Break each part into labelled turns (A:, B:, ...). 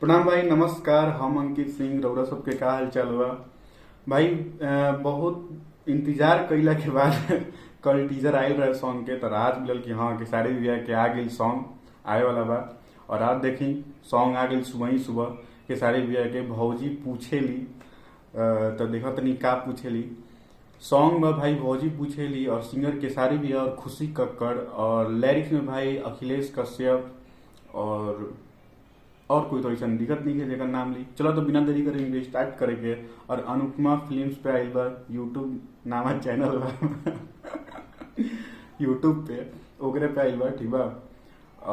A: प्रणाम भाई, नमस्कार। हम अंकित सिंह रउरा सबके का हाल चाल बा भाई। बहुत इंतजार कइला के बाद कल टीजर आयल रहे सॉन्ग के, तो रात मिलल कि हाँ खेसारी भैया के आ गई सॉन्ग आए वाला बा। और रात देखी सॉन्ग आ गई सुबह ही सुबह खेसारी भैया के भौजी पूछेली। तो देखो तनी का पूछेली सॉन्ग में भाई भौजी पूछेली, और सिंगर खेसारी भैया और खुशी कक्कड़, और लिरिक्स में भाई अखिलेश कश्यप और कोई तो ऐसा दिक्कत नहीं है जेकर नाम ली। चलो तो बिना देरी करेंगे स्टार्ट करेंगे। और अनुपमा फिल्म्स पे आइल बा, यूट्यूब नामा चैनल बा यूट्यूब पे ओकरे पे आइल बा, ठीक बा।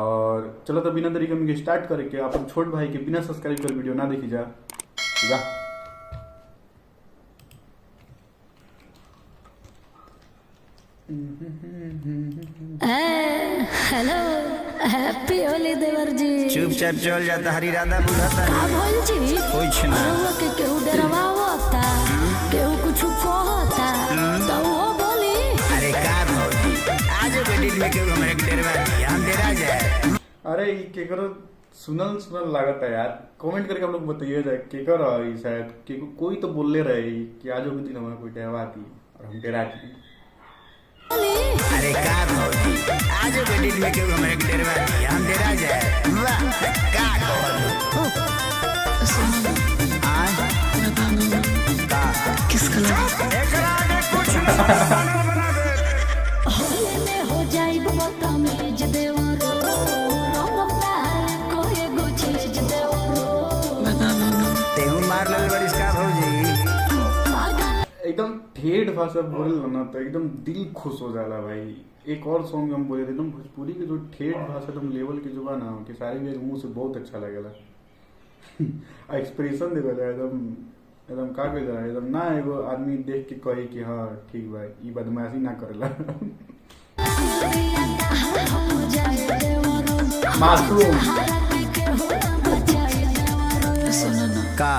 A: और चलो तो बिना देरी करेंगे स्टार्ट करेंगे। अपन छोट भाई के बिना सब्सक्राइब कर वीडियो ना देखी जा, ठीक बा।
B: हेलो हैप्पी होली देवर जी।
C: चुपचाप चल जाता हरी राधा बुझाता
B: का भइल जी?
C: कुछ ना।
B: रउआ के केहू डरवावता, केहू कुछ कहता, तो वो बोली।
C: अरे का भौजी आज बेटी में क्यों हमारे डरवा दिया, हम डरा जाए।
A: अरे ये केकरो सुनल सुनल लागत है यार। कमेंट करके हम लोग बताइए जाए केकर है। शायद कोई तो बोलले रहे कि आज के दिन हमारा कोई डरवा दी और हम डरा दी।
C: अरे का भौजी आज बेटी में क्यों हमारे डरवा दिया, हम डरा जाए। वाह का कहलू आज का
B: किस कलर
C: एकरा आगे कुछ ना बना दे।
B: होली में हो जाई बदतमीज देवरो, रंगता कोई गो चीज देवरो।
C: तेहू मार ले बरिस का भौजी।
A: एकदम ठेठ भाषा बोल ना तो एकदम दिल खुश हो जाला भाई। एक और सॉन्ग हम बोले थे एकदम भोजपुरी के जो ठेठ भाषा एकदम लेवल के जो बा ना कि सारी मेरे मुंह से बहुत अच्छा लगेला एक्सप्रेशन देवेला एकदम एकदम का कह जाला एकदम ना। एगो आदमी देख के कही कि हाँ ठीक बा ई बदमाशी ना करेला मासूम।
C: का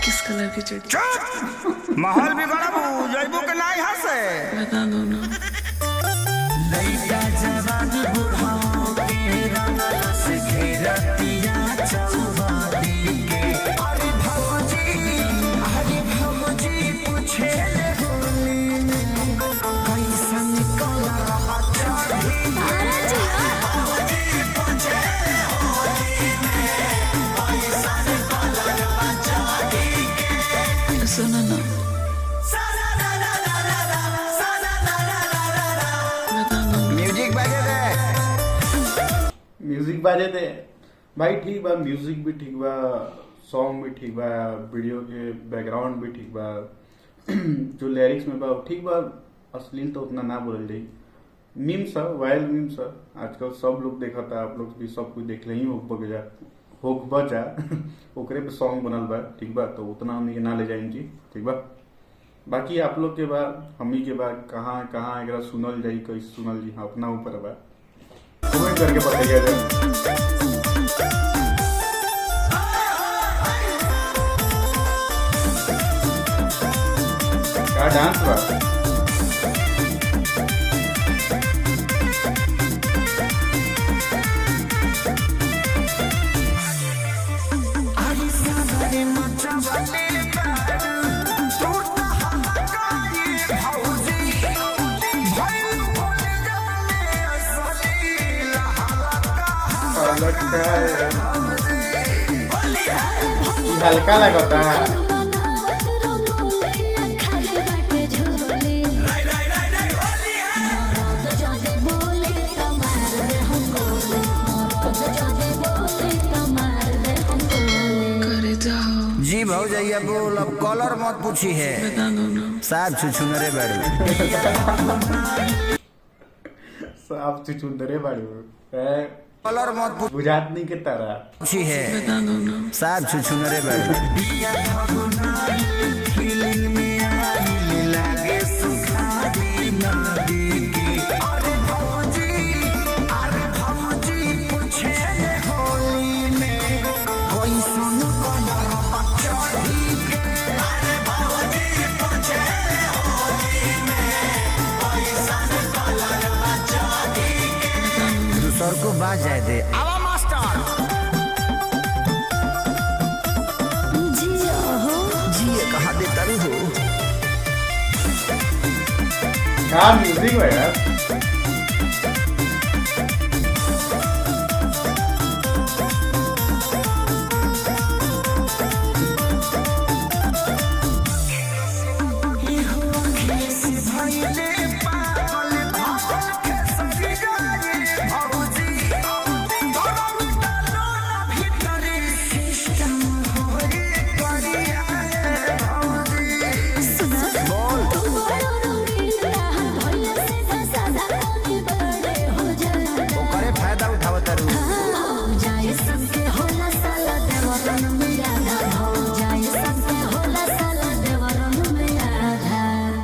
D: किस कलर की चड्डी?
C: चुप माहौल बिगड़ा बू जइबू के नाही हंसे।
D: बता दो ना।
C: लइका जवान बुढ़ाओ के रंगल से घेरतिया चौवादी के। अरे भौजी पूछे ले होली में कैसन कलरवा चढ़ी। भौजी पूछे ले होली में कैसन कलरवा चढ़ी के।
D: सुनो ना।
C: म्यूजिक बजे दे।
A: म्यूजिक बाजे थे भाई, ठीक बा। म्यूजिक भी ठीक बा, सॉन्ग भी ठीक बा, वीडियो के बैकग्राउंड भी ठीक बा जो लिरिक्स में बा ठीक बा। अश्लील तो उतना ना बोलल जाई। मीम्स है, वायरल मीम्स है, आजकल सब लोग देखा था, आप लोग भी सब कुछ देख ही हो बजा ओकरे पे सॉन्ग बनल बा, ठीक बा। तो उतना हमनी के ना ले जाएंगे, ठीक बा। बाकी आप लोग के बाद हमनी के बाद कहाँ कहाँ एकरा सुनल जाई, कैसे सुनल जी, हाँ अपना ऊपर बा। कमेंट करके बताइए जाए। का डांस बा। हल्का लगता है।
D: करे जाओ।
C: जी भौजैया बोल, अब कलर मत पूछी है।
D: बता दो ना।
C: साफ छुछुनरे बड़ी।
A: साफ चुचुंदरे बाड़ी
C: कलर मत
A: बुझात नहीं के तरह
C: पूछी है।
D: बता दो ना।
C: साफ छुछुनरे बड़ी। सर को बाज जाए दे। आवा मास्टर
A: क्या म्यूजिक है यार।
C: ओकरे फायदा उठावत तारू।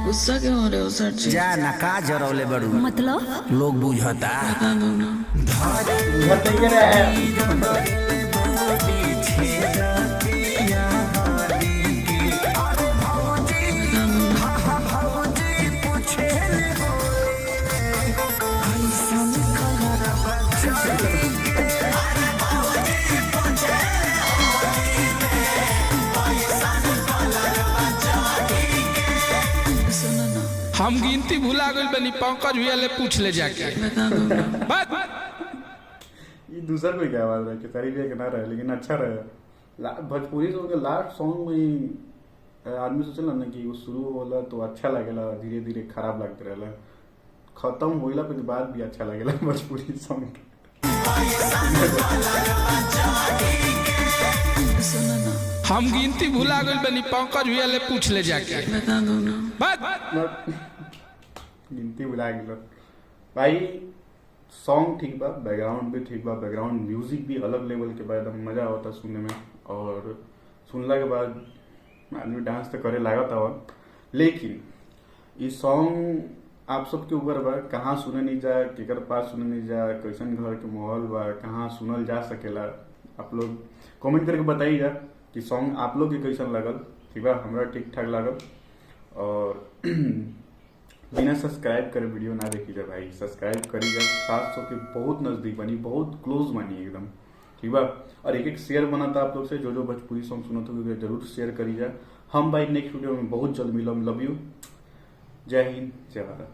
D: गुस्सा क्यों हो रहे हो सर जी?
C: जा ना का जरौले बड़ू
B: मतलब
C: लोग बुझता।
D: बता दो ना।
A: घर तक के रहे हैं।
D: सुनो ना।
E: हम गिनती भुला गइल बनी, पंकज भैया ले पूछ ले जाके।
D: बता दो ना।
E: बात
A: ये दूसरा कोई क्या आवाज रहे खेसारी भैया के ना रहे, लेकिन अच्छा रहे। भोजपुरी सॉन्ग के लास्ट सॉन्ग में ही आदमी सोचला ना कि वो शुरू होला तो अच्छा लगेला, धीरे धीरे खराब लगते रहेला, खत्म होला के बाद भी अच्छा लगेला भोजपुरी सॉन्ग।
D: सुनो ना।
E: हम गिनती भुला गइल बनी, पंकज भैया ले पूछ ले जाके।
D: बता दो ना।
E: बात
A: गिनती बुला गेलो भाई। सॉन्ग ठीक बा, बैकग्राउंड भी ठीक बा, बैकग्राउंड म्यूजिक भी अलग लेवल के बाद एकदम मजा आता सुनने में, और सुनला के बाद आदमी डांस तो करे लागत हवा। लेकिन ये सॉन्ग आप सबके ऊपर बा, कहाँ सुने नहीं जा, केकर पास सुने नहीं जा, कैसन घर के माहौल बा, कहाँ सुनल जा सकेला। आप लोग कमेंट करके बताइएगा कि सॉन्ग आप लोग के कैसन लगल। ठीक बा, हमरा ठीक ठाक लागल। और बिना सब्सक्राइब करे वीडियो ना देखी जा भाई, सब्सक्राइब करी जा। 700 के बहुत नजदीक बनी, बहुत क्लोज बनी एकदम। ठीक बा, और एक एक शेयर बना था आप लोग से, जो जो भोजपुरी सॉन्ग सुनत हो जरूर शेयर करी जा। हम भाई नेक्स्ट वीडियो में बहुत जल्द मिलम। लव यू, जय हिंद, जय भारत।